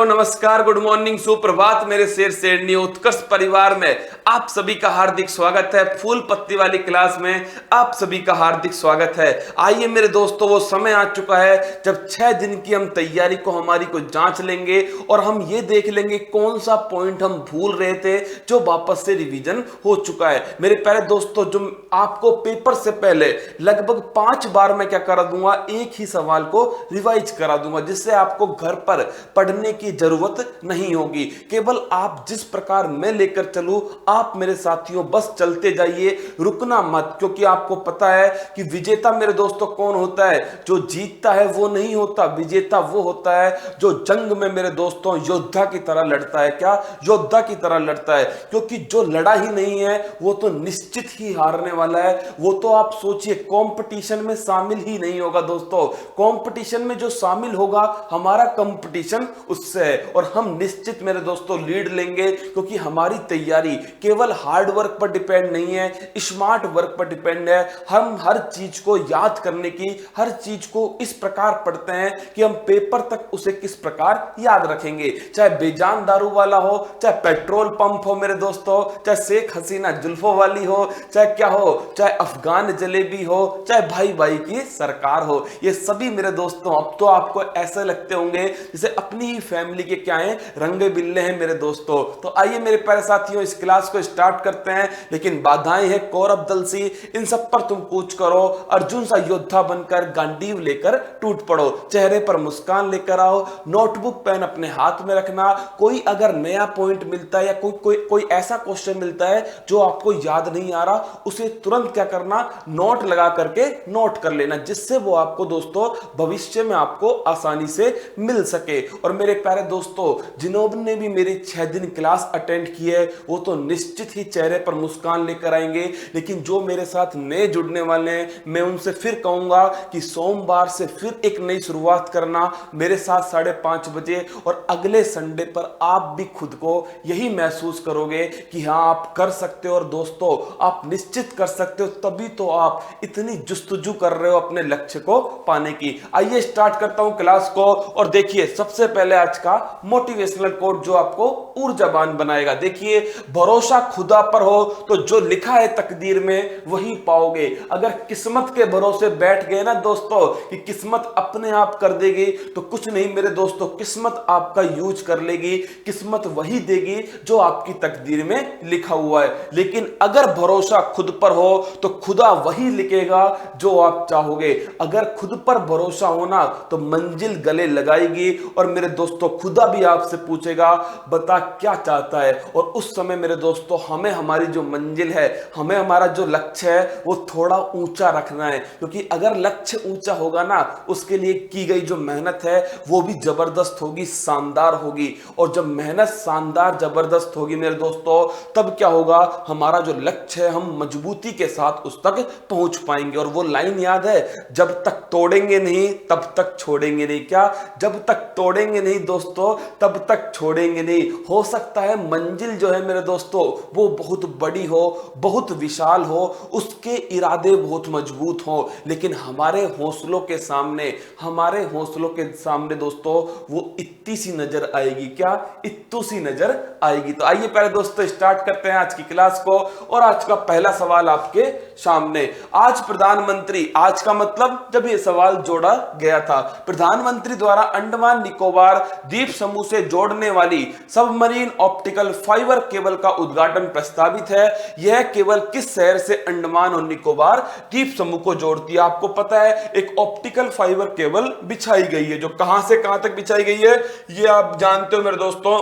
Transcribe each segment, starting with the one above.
नमस्कार, good morning, सुप्रभात मेरे शेर शेरनी उत्कर्ष परिवार में आप सभी का हार्दिक स्वागत है। फूल पत्ती वाली क्लास में आप सभी का हार्दिक स्वागत है। आइए मेरे दोस्तों, वो समय आ चुका है जब 6 दिन की हम तैयारी को हमारी को जांच लेंगे और हम ये देख लेंगे कौन सा पॉइंट हम भूल रहे थे जो वापस से रिवीजन हो चुका है। मेरे प्यारे दोस्तों, जो आपको पेपर से पहले लगभग 5 बार मैं क्या करा दूंगा, एक ही सवाल को रिवाइज करा दूंगा, जिससे आपको घर पर पढ़ने की जरूरत नहीं होगी। केवल आप जिस प्रकार मैं लेकर चलूं, आप मेरे साथियों बस चलते जाइए, रुकना मत, क्योंकि आपको पता है कि विजेता मेरे दोस्तों कौन होता है। जो जीतता है वो नहीं होता, विजेता वो होता है जो जंग में मेरे दोस्तों योद्धा की तरह लड़ता है। क्या योद्धा की तरह लड़ता है, क्योंकि जो लड़ा ही नहीं है वो तो निश्चित ही हारने वाला है। वो तो आप सोचिए कंपटीशन में शामिल ही नहीं होगा दोस्तों। कंपटीशन में जो शामिल होगा हमारा कंपटीशन उससे है, और हम निश्चित मेरे दोस्तों लीड लेंगे, क्योंकि हमारी तैयारी केवल हार्ड वर्क पर डिपेंड नहीं है, स्मार्ट वर्क पर डिपेंड है। हम हर चीज को याद करने की, हर चीज को इस प्रकार पढ़ते हैं कि हम पेपर तक उसे किस प्रकार याद रखेंगे। चाहे बेजान दारू वाला हो, चाहे पेट्रोल पंप हो मेरे दोस्तों, चाहे शेख हसीना जुल्फों वाली हो, चाहे क्या हो, चाहे अफगान जलेबी हो, चाहे भाई भाई की सरकार हो, ये सभी मेरे दोस्तों अब तो आपको ऐसे लगते होंगे जैसे अपनी ही फैमिली के क्या है, रंगे बिल्ले हैं मेरे दोस्तों। तो आइए मेरे प्यारे साथियों, इस क्लास को स्टार्ट करते हैं। लेकिन बाधाएं हैं कौरव दल सी, इन सब पर तुम कूच करो, अर्जुन सा योद्धा बनकर गांडीव लेकर टूट पड़ो, चेहरे पर मुस्कान लेकर आओ, नोटबुक पेन अपने हाथ में रखना। कोई अगर नया पॉइंट मिलता है या कोई ऐसा क्वेश्चन मिलता है जो आपको याद नहीं आ रहा, उसे तुरंत क्या करना, नोट लगा करके नोट कर लेना, जिससे वो आपको दोस्तों भविष्य में आपको आसानी से मिल सके। और मेरे प्यारे दोस्तों, जिन्होंने भी मेरी 6 दिन क्लास अटेंड की है वो तो निश्चित ही चेहरे पर मुस्कान लेकर आएंगे। लेकिन जो मेरे साथ नए जुड़ने वाले हैं, मैं उनसे फिर कहूंगा कि सोमवार से फिर एक नई शुरुआत करना मेरे साथ 5:30 बजे, और अगले संडे पर आप भी खुद को यही महसूस करोगे कि हाँ आप कर सकते हो। और दोस्तों आप निश्चित कर सकते हो, तभी तो आप इतनी जुस्तजू कर रहे हो अपने लक्ष्य को पाने की। आइए स्टार्ट करता हूं क्लास को, और देखिए सबसे पहले आज का मोटिवेशनल कोट जो आपको ऊर्जावान बनाएगा। देखिए, भरोसा खुदा पर हो तो जो लिखा है तकदीर में वही पाओगे। अगर किस्मत के भरोसे बैठ गए ना दोस्तों कि किस्मत अपने आप कर देगी, तो कुछ नहीं मेरे दोस्तों, किस्मत आपका यूज कर लेगी, किस्मत वही देगी जो आपकी तकदीर में लिखा हुआ है। लेकिन अगर भरोसा खुद पर हो तो खुदा वही लिखेगा जो आप चाहोगे। अगर खुद पर भरोसा होना तो मंजिल गले लगाएगी, और मेरे दोस्तों खुदा भी आपसे पूछेगा बता क्या चाहता है। और उस समय मेरे दोस्तों हमें हमारी जो मंजिल है, हमें हमारा जो लक्ष्य है वो थोड़ा ऊंचा रखना है, क्योंकि अगर लक्ष्य ऊंचा होगा ना, उसके लिए की गई जो मेहनत है वो भी जबरदस्त होगी, शानदार होगी। और जब मेहनत शानदार जबरदस्त होगी मेरे दोस्तों, तब क्या होगा, हमारा जो लक्ष्य है हम मजबूती के साथ उस तक पहुंच पाएंगे। और वो लाइन याद है, जब तक तोड़ेंगे नहीं तब तक छोड़ेंगे नहीं। क्या, जब तक तोड़ेंगे नहीं दोस्तों तब तक छोड़ेंगे नहीं। हो सकता है मंजिल जो है मेरे दोस्तों वो बहुत बड़ी हो, बहुत विशाल हो, उसके इरादे बहुत मजबूत हो, लेकिन हमारे हौसलों के सामने, हमारे हौसलों के सामने दोस्तों वो इत्ती सी नजर आएगी। क्या, इत्तू सी नजर आएगी। तो आइए पहले दोस्तों स्टार्ट करते हैं आज की क्लास को। और आज का पहला सवाल आपके सामने, आज प्रधानमंत्री, आज का मतलब जब ये सवाल जोड़ा गया था, प्रधानमंत्री द्वारा अंडमान निकोबार द्वीप समूह से जोड़ने वाली सबमरीन ऑप्टिकल फाइबर केबल का उद्घाटन प्रस्तावित है। यह केबल किस शहर से अंडमान और निकोबार द्वीप समूह को जोड़ती है? आपको पता है एक ऑप्टिकल फाइबर केबल बिछाई गई है, जो कहां से कहां तक बिछाई गई है ये आप जानते हो मेरे दोस्तों,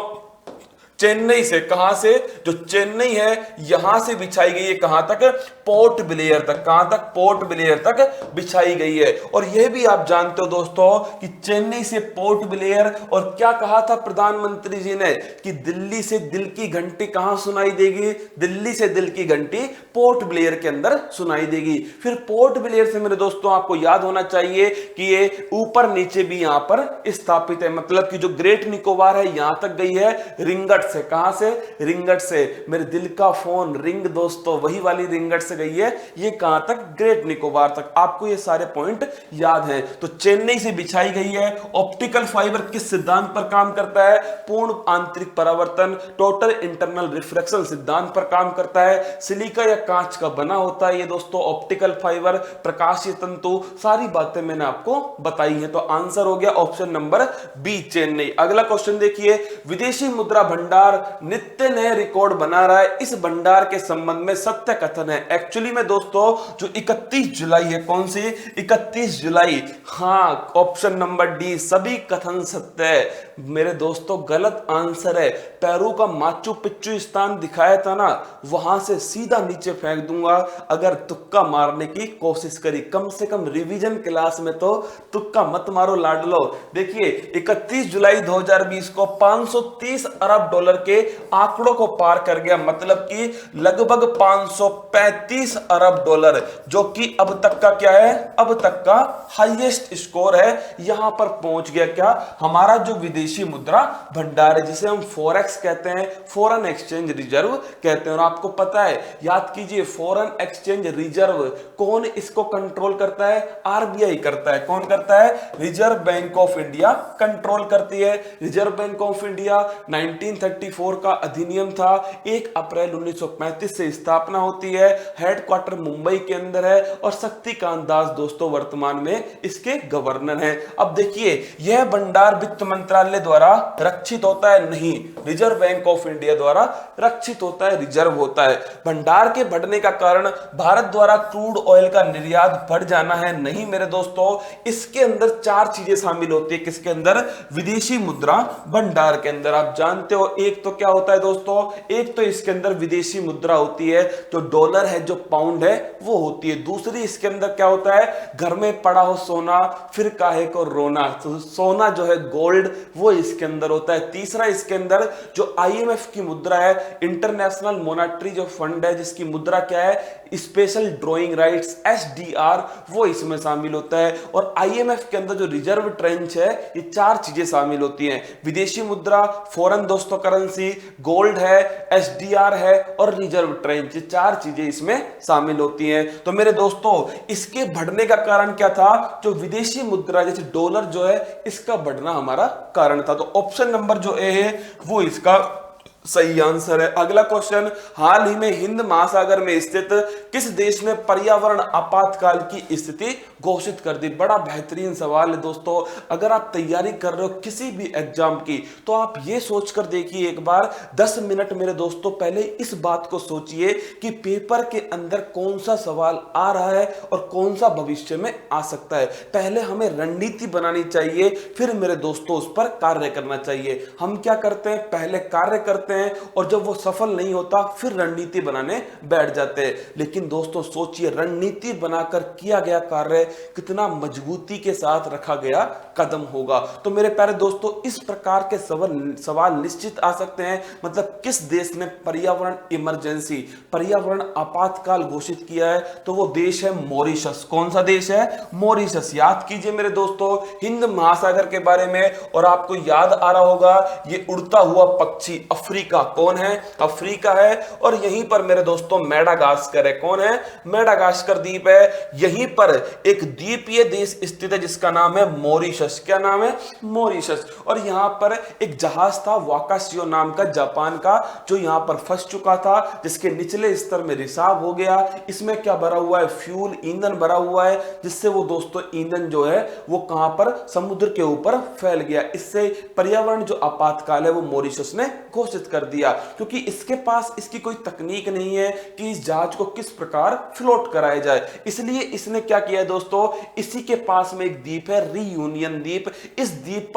चेन्नई से। कहां से, जो चेन्नई है यहां से बिछाई गई है, कहां तक, पोर्ट ब्लेयर तक। कहां तक, पोर्ट ब्लेयर तक बिछाई गई है। और यह भी आप जानते हो दोस्तों कि चेन्नई से पोर्ट ब्लेयर, और क्या कहा था प्रधानमंत्री जी ने कि दिल्ली से दिल की घंटी कहां सुनाई देगी, दिल्ली से दिल की घंटी पोर्ट ब्लेयर के अंदर सुनाई देगी। फिर पोर्ट ब्लेयर से मेरे दोस्तों आपको याद होना चाहिए कि ये ऊपर नीचे भी यहां पर स्थापित है, मतलब कि जो ग्रेट निकोबार है यहां तक गई है, रिंगट से, कहां से, रिंगट से। मेरे दिल का फोन रिंग दोस्तों वही वाली रिंगट से गई है। ये कहां तक, ग्रेट निकोबार तक। आपको ये सारे पॉइंट याद हैं। तो चेन्नई से बिछाई गई है। ऑप्टिकल फाइबर किस सिद्धांत पर काम करता है, पूर्ण आंतरिक परावर्तन, टोटल इंटरनल रिफ्रैक्शन सिद्धांत पर काम करता है। सिलिका या कांच का बना होता है ये दोस्तों ऑप्टिकल फाइबर, प्रकाशीय तंतु, सारी बातें मैंने आपको बताई है। तो आंसर हो गया ऑप्शन नंबर बी, चेन्नई। अगला क्वेश्चन देखिए, विदेशी मुद्रा भंडार नित्य नए रिकॉर्ड बना रहा है, इस भंडार के संबंध में सत्य कथन है। एक्चुअली में दोस्तों जो 31 जुलाई है, कौन सी, 31 जुलाई, हाँ ऑप्शन नंबर डी, सभी कथन सत्य है। मेरे दोस्तों गलत आंसर है। पेरू का माचू पिच्चू स्थान दिखाया था ना, वहां से सीधा नीचे फेंक दूंगा अगर तुक्का मारने की कोशिश करी। कम से कम रिवीजन क्लास में तो तुक्का मत मारो लाडलो। देखिए 31 जुलाई 2020 को 530 अरब डॉलर के आंकड़ों को पार कर गया, मतलब कि लगभग 535 अरब डॉलर, जो कि अब तक का क्या है, अब तक का हाईएस्ट स्कोर है। यहां पर पहुंच गया क्या, हमारा जो विदेशी मुद्रा भंडार है, जिसे हम फॉरेक्स कहते हैं, फॉरेन एक्सचेंज रिजर्व कहते हैं। और आपको पता है, याद कीजिए, फॉरेन एक्सचेंज रिजर्व कौन इसको कंट्रोल करता है, आरबीआई करता है। कौन करता है, reserve bank of India control करती है। रिजर्व बैंक ऑफ इंडिया 1934 का अधिनियम था, 1 अप्रैल 1935 से स्थापना होती है। हेडक्वार्टर मुंबई के अंदर है और शक्तिकांत दास दोस्तों वर्तमान में इसके गवर्नर हैं। अब देखिए, यह भंडार वित्त मंत्रालय द्वारा रक्षित होता है, नहीं, रिजर्व बैंक ऑफ इंडिया द्वारा रक्षित होता है, रिजर्व होता है। भंडार के बढ़ने का कारण भारत द्वारा क्रूड ऑयल का निर्यात बढ़ जाना है, नहीं मेरे दोस्तों। इसके अंदर 4 चीजें शामिल होती है, किसके अंदर, विदेशी मुद्रा भंडार के अंदर। आप जानते हो, एक तो क्या होता है दोस्तों, एक तो इसके अंदर विदेशी मुद्रा होती है, जो डॉलर है, जो पाउंड है, वो होती है। दूसरी इसके अंदर क्या होता है, घर में पड़ा हो सोना फिर काहे को रोना, तो सोना जो है गोल्ड, वो इसके अंदर होता है। तीसरा इसके अंदर जो आईएमएफ की मुद्रा है, इंटरनेशनल मॉनेटरी जो फंड है, जिसकी मुद्रा क्या है, स्पेशल ड्रॉइंग राइट्स, एसडीआर, वो इसमें शामिल होता है। और आईएमएफ के अंदर जो रिजर्व ट्रेंच है, ये 4 चीजें शामिल होती हैं, विदेशी मुद्रा, फॉरेन दोस्तों करेंसी, गोल्ड है, एसडीआर है और रिजर्व ट्रेंच, ये 4 चीजें इसमें शामिल होती हैं। तो मेरे दोस्तों इसके बढ़ने का कारण क्या था, जो विदेशी मुद्रा जैसे डॉलर जो है, इसका बढ़ना हमारा कारण था। तो ऑप्शन नंबर जो ए है वो इसका सही आंसर है। अगला क्वेश्चन, हाल ही में हिंद महासागर में स्थित किस देश ने पर्यावरण आपातकाल की स्थिति घोषित कर दी। बड़ा बेहतरीन सवाल है दोस्तों। अगर आप तैयारी कर रहे हो किसी भी एग्जाम की, तो आप ये सोचकर देखिए एक बार, 10 मिनट मेरे दोस्तों पहले इस बात को सोचिए कि पेपर के अंदर कौन सा सवाल आ रहा है और कौन सा भविष्य में आ सकता है। पहले हमें रणनीति बनानी चाहिए, फिर मेरे दोस्तों उस पर कार्य करना चाहिए। हम क्या करते हैं, पहले कार्य करते हैं और जब वो सफल नहीं होता फिर रणनीति बनाने बैठ जाते हैं। लेकिन दोस्तों सोचिए, रणनीति बनाकर किया गया कार्य कितना मजबूती के साथ रखा गया कदम होगा। तो मेरे प्यारे दोस्तों, इस प्रकार के सवाल निश्चित आ सकते हैं। मतलब किस देश ने पर्यावरण इमरजेंसी, पर्यावरण आपातकाल घोषित किया है, तो वो देश है मॉरिशस। कौन सा देश है, मॉरिशस। याद कीजिए मेरे दोस्तों हिंद महासागर के बारे में, और आपको याद आ रहा होगा ये उड़ता हुआ पक्षी अफ्रीका, कौन है, अफ्रीका है। और यहीं पर मेरे दोस्तों मेडागास्कर है। कौन है, मेडागास्कर द्वीप है। यहीं पर एक द्वीपीय देश स्थित है जिसका नाम है मॉरिशस। क्या नाम है, मॉरिशस। और यहां पर एक जहाज था वाकाशियो नाम का, जापान का, जो यहां पर फंस चुका था, जिसके निचले स्तर में रिसाव हो गया। इसमें क्या भरा हुआ है, फ्यूल, ईंधन भरा हुआ है, जिससे वो दोस्तों ईंधन जो है वो कहां पर, समुद्र के ऊपर फैल गया। इससे पर्यावरण जो आपातकाल है वो मॉरिशस ने घोषित कर दिया, क्योंकि इसके पास इसकी कोई तकनीक नहीं है कि इस जहाज को किस प्रकार फ्लोट कराया जाए। इसलिए इसने क्या किया दोस्तों, इसी के पास में एक द्वीप है रीयूनियन द्वीप। इस द्वीप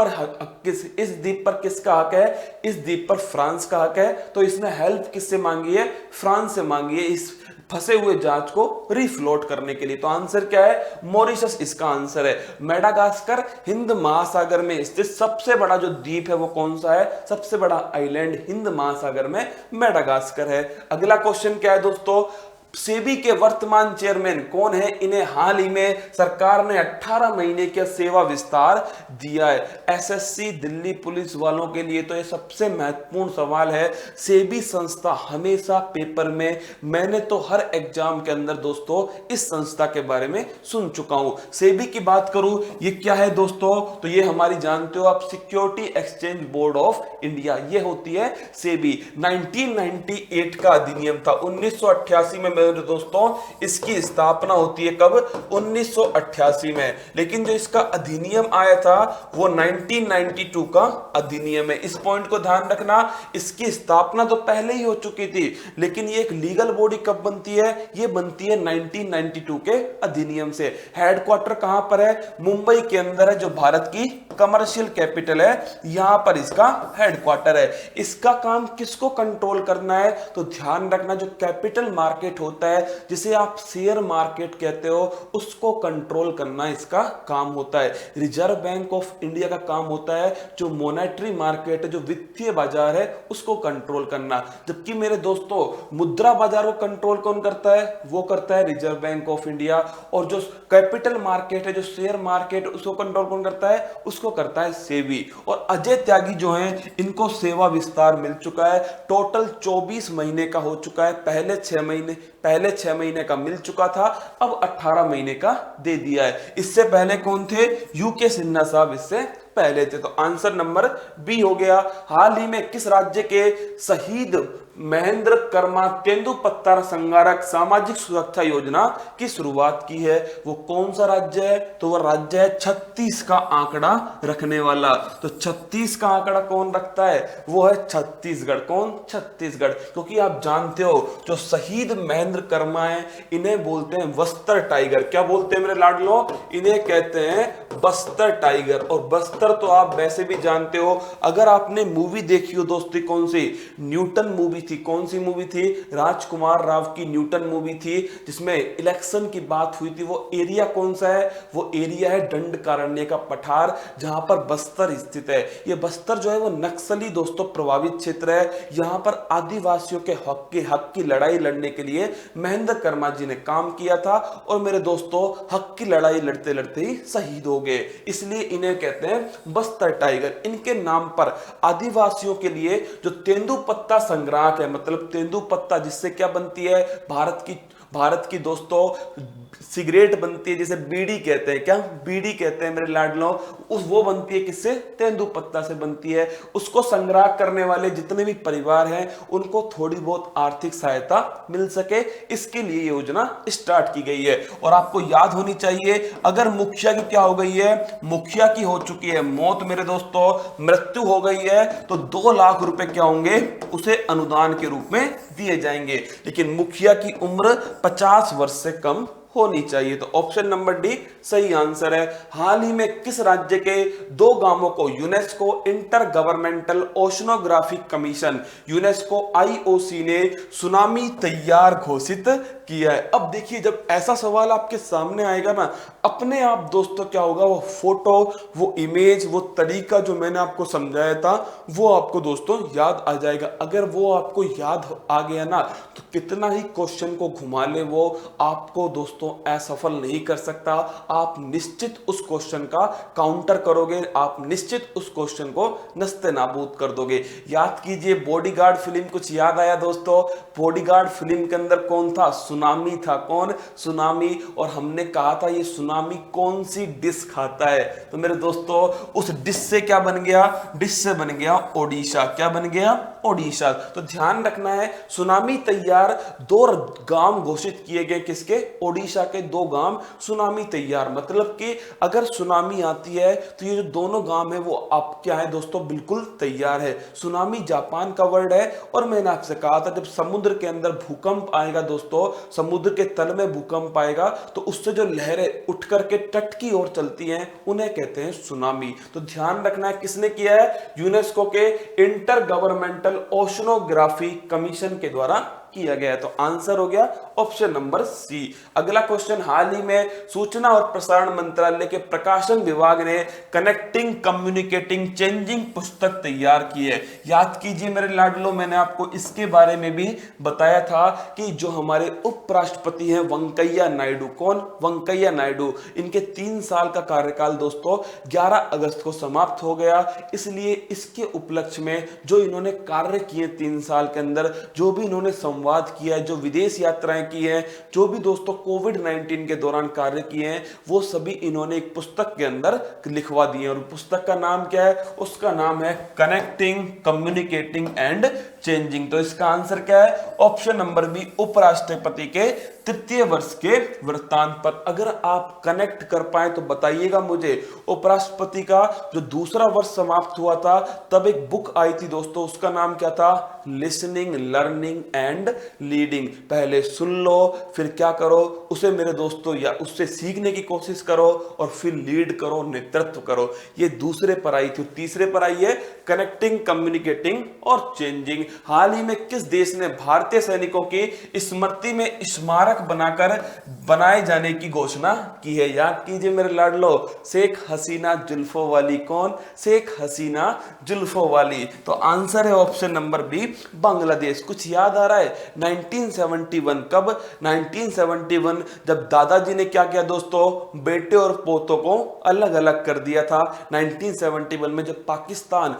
पर किसका हक है, इस द्वीप पर फ्रांस का हक है। तो इसने हेल्प किससे मांगी है, फ्रांस से मांगी है, इस फंसे हुए जहाज को रिफ्लोट करने के लिए। तो आंसर क्या है, मॉरिशस इसका आंसर है। मेडागास्कर हिंद महासागर में स्थित सबसे बड़ा जो द्वीप है वो कौन सा है, सबसे बड़ा आइलैंड हिंद महासागर में मेडागास्कर है। अगला क्वेश्चन क्या है दोस्तों, सेबी के वर्तमान चेयरमैन कौन है? इन्हें हाल ही में सरकार ने 18 महीने का सेवा विस्तार दिया है। एसएससी दिल्ली पुलिस वालों के लिए तो ये सबसे महत्वपूर्ण सवाल है। सेबी संस्था हमेशा पेपर में, मैंने तो हर एग्जाम के अंदर दोस्तों इस संस्था के बारे में सुन चुका हूं। सेबी की बात करूं, ये क्या है दोस्तों? तो ये हमारी जानते हो आप, security exchange board of India, ये होती है सेबी। 1998 का अधिनियम था, 1988 में मेरे दोस्तों इसकी स्थापना होती है। कब? 1988 में। लेकिन जो इसका अधिनियम आया था वो 1992 का अधिनियम है। इस पॉइंट को ध्यान रखना, इसकी स्थापना तो पहले ही हो चुकी थी, लेकिन ये एक लीगल बॉडी कब बनती है? ये बनती है 1992 के अधिनियम से। हेडक्वार्टर कहां पर है? मुंबई के अंदर है, जो भारत की कमर्शियल कैपिटल है, यहां पर इसका हेडक्वार्टर है। इसका काम किसको कंट्रोल करना है? तो ध्यान रखना, जो कैपिटल मार्केट होता है, जिसे आप शेयर मार्केट कहते हो, उसको कंट्रोल करना इसका काम होता है। रिजर्व बैंक ऑफ इंडिया का काम होता है जो मॉनेटरी मार्केट है, जो वित्तीय बाजार है, उसको कंट्रोल करना। जबकि मेरे दोस्तों मुद्रा बाजार को कंट्रोल कौन करता है? वो करता है रिजर्व बैंक ऑफ इंडिया। और जो कैपिटल मार्केट है, जो शेयर मार्केट, उसको कंट्रोल कौन करता है? उसको करता है सेबी। और अजय त्यागी जो हैं, इनको सेवा विस्तार मिल चुका है। टोटल 24 महीने का हो चुका है। पहले 6 महीने का मिल चुका था, अब 18 महीने का दे दिया है। इससे पहले कौन थे? यूके सिन्हा साहब इससे पहले थे। तो आंसर नंबर बी हो गया। हाल ही में किस राज्य के शहीद महेंद्र कर्मा तेंदुपत्ता संगारक सामाजिक सुरक्षा योजना की शुरुआत की है? वो कौन सा राज्य है? तो वह राज्य है 36 का आंकड़ा रखने वाला। तो 36 का आंकड़ा कौन रखता है? वो है छत्तीसगढ़। कौन? छत्तीसगढ़। क्योंकि आप जानते हो जो शहीद महेंद्र कर्मा है, इन्हें बोलते हैं बस्तर टाइगर। क्या बोलते हैं मेरे लाडलो? इन्हें कहते हैं बस्तर टाइगर। और बस्तर तो आप वैसे भी जानते हो, अगर आपने मूवी देखी हो दोस्तों, कौन सी? न्यूटन मूवी थी। कौन सी मूवी थी? राजकुमार राव की न्यूटन मूवी थी, जिसमें इलेक्शन की बात हुई थी। वो एरिया कौन सा है? वो एरिया है दंडकारण्य का पठार, जहां पर बस्तर स्थित है। ये बस्तर जो है वो नक्सली दोस्तों प्रभावित क्षेत्र है। यहां पर आदिवासियों के हक की लड़ाई लड़ने के लिए महेंद्र कर्मा जी ने काम किया था। और मेरे दोस्तों हक की लड़ाई लड़ते लड़ते ही शहीद हो गए, इसलिए इन्हें कहते हैं बस्तर टाइगर। इनके नाम पर आदिवासियों के लिए जो तेंदुपत्ता संग्राहक है, मतलब तेंदुपत्ता जिससे क्या बनती है? भारत की दोस्तों सिगरेट बनती है, जिसे बीड़ी कहते हैं। क्या? बीड़ी कहते हैं मेरे लाडलों। वो बनती है किससे? तेंदुपत्ता से बनती है। उसको संग्रह करने वाले जितने भी परिवार हैं, उनको थोड़ी बहुत आर्थिक सहायता मिल सके, इसके लिए योजना स्टार्ट की गई है। और आपको याद होनी चाहिए, अगर मुखिया की क्या हो गई है? मुखिया की हो चुकी है मौत मेरे दोस्तों, मृत्यु हो गई है, तो 2 लाख रुपए क्या होंगे? उसे अनुदान के रूप में दिए जाएंगे। लेकिन मुखिया की उम्र 50 वर्ष से कम होनी चाहिए। तो ऑप्शन नंबर डी सही आंसर है। हाल ही में किस राज्य के 2 गांवों को UNESCO inter governmental oceanographic commission, UNESCO IOC ने सुनामी तैयार घोषित किया है? अब देखिए, जब ऐसा सवाल आपके सामने आएगा ना, अपने आप दोस्तों क्या होगा? वो फोटो, वो इमेज, वो तरीका जो मैंने आपको समझाया था, वो आपको दोस्तों याद आ जाएगा। अगर वो आपको याद आ गया ना, तो कितना ही क्वेश्चन को घुमा ले, वो आपको दोस्तों असफल नहीं कर सकता। आप निश्चित उस क्वेश्चन का काउंटर करोगे, आप निश्चित उस क्वेश्चन को नस्ते नाबूद कर दोगे। याद कीजिए, बॉडीगार्ड फिल्म, कुछ याद आया दोस्तों? बॉडीगार्ड फिल्म के अंदर कौन था? सुनामी था। कौन? सुनामी। और हमने कहा था ये सुनामी कौन सी डिश खाता है? तो मेरे दोस्तों उस डिश से क्या बन गया? डिश से बन गया ओडिशा। क्या बन गया? ओडिशा। तो ध्यान रखना है, सुनामी तैयार 2 गांव घोषित किए गए। किसके? ओडिशा के 2 गांव सुनामी तैयार। मतलब कि अगर सुनामी आती है तो ये जो दोनों गांव है वो आप क्या है दोस्तों? बिल्कुल तैयार है। सुनामी जापान का वर्ड है। और मैंने आपसे कहा था, जब समुद्र के अंदर भूकंप आएगा दोस्तों, समुद्र के तल में भूकंप आएगा, तो उससे जो लहरें उठ करके तट की ओर चलती हैं, उन्हें कहते हैं सुनामी। तो ध्यान रखना है, किसने किया है? यूनेस्को के इंटर गवर्नमेंटल ओशनोग्राफी कमीशन के द्वारा किया गया है। तो आंसर हो गया ऑप्शन नंबर सी। अगला क्वेश्चन, हाल ही में सूचना और प्रसारण मंत्रालय के प्रकाशन विभाग ने कनेक्टिंग कम्युनिकेटिंग चेंजिंग पुस्तक तैयार की है। याद कीजिए मेरे लाडलो, मैंने आपको इसके बारे में भी बताया था कि जो हमारे उपराष्ट्रपति हैं वेंकैया नायडू, कौन? वेंकैया नायडू, इनके 3 साल का कार्यकाल दोस्तों 11 अगस्त को समाप्त हो गया। इसलिए इसके उपलक्ष्य में जो इन्होंने कार्य किए 3 साल के अंदर, जो भी इन्होंने संवाद किया है, जो विदेश यात्राएं की हैं, जो भी दोस्तों कोविड-19 के दौरान कार्य किए हैं, वो सभी इन्होंने एक पुस्तक के अंदर लिखवा दिए। और पुस्तक का नाम क्या है? उसका नाम है कनेक्टिंग कम्युनिकेटिंग एंड चेंजिंग। तो इसका आंसर क्या है? ऑप्शन नंबर बी, उपराष्ट्रपति के 3य वर्ष के वृत्तांत पर। अगर आप कनेक्ट कर पाए तो बताइएगा मुझे। उपराष्ट्रपति का जो दूसरा वर्ष समाप्त हुआ था तब एक बुक आई थी दोस्तों, उसका नाम क्या था? Listening, learning and leading. पहले सुन लो, फिर क्या करो, उसे मेरे दोस्तों या उससे सीखने की कोशिश करो और फिर लीड करो, नेतृत्व करो। ये दूसरे पर आई थी। तीसरे पर आई है कनेक्टिंग कम्युनिकेटिंग और चेंजिंग। हाल ही में किस देश ने भारतीय सैनिकों की स्मृति में स्मारक बनाकर बनाए जाने की घोषणा की है? याद कीजिए मेरे लाडलो, शेख हसीना जुल्फों वाली। कौन? शेख हसीना जुल्फों वाली। तो आंसर है ऑप्शन नंबर बी, बांग्लादेश। कुछ याद आ रहा है? 1971। कब? 1971 जब दादाजी ने क्या किया दोस्तों? बेटे और पोतों को अलग अलग कर दिया था। 1971 में जब पाकिस्तान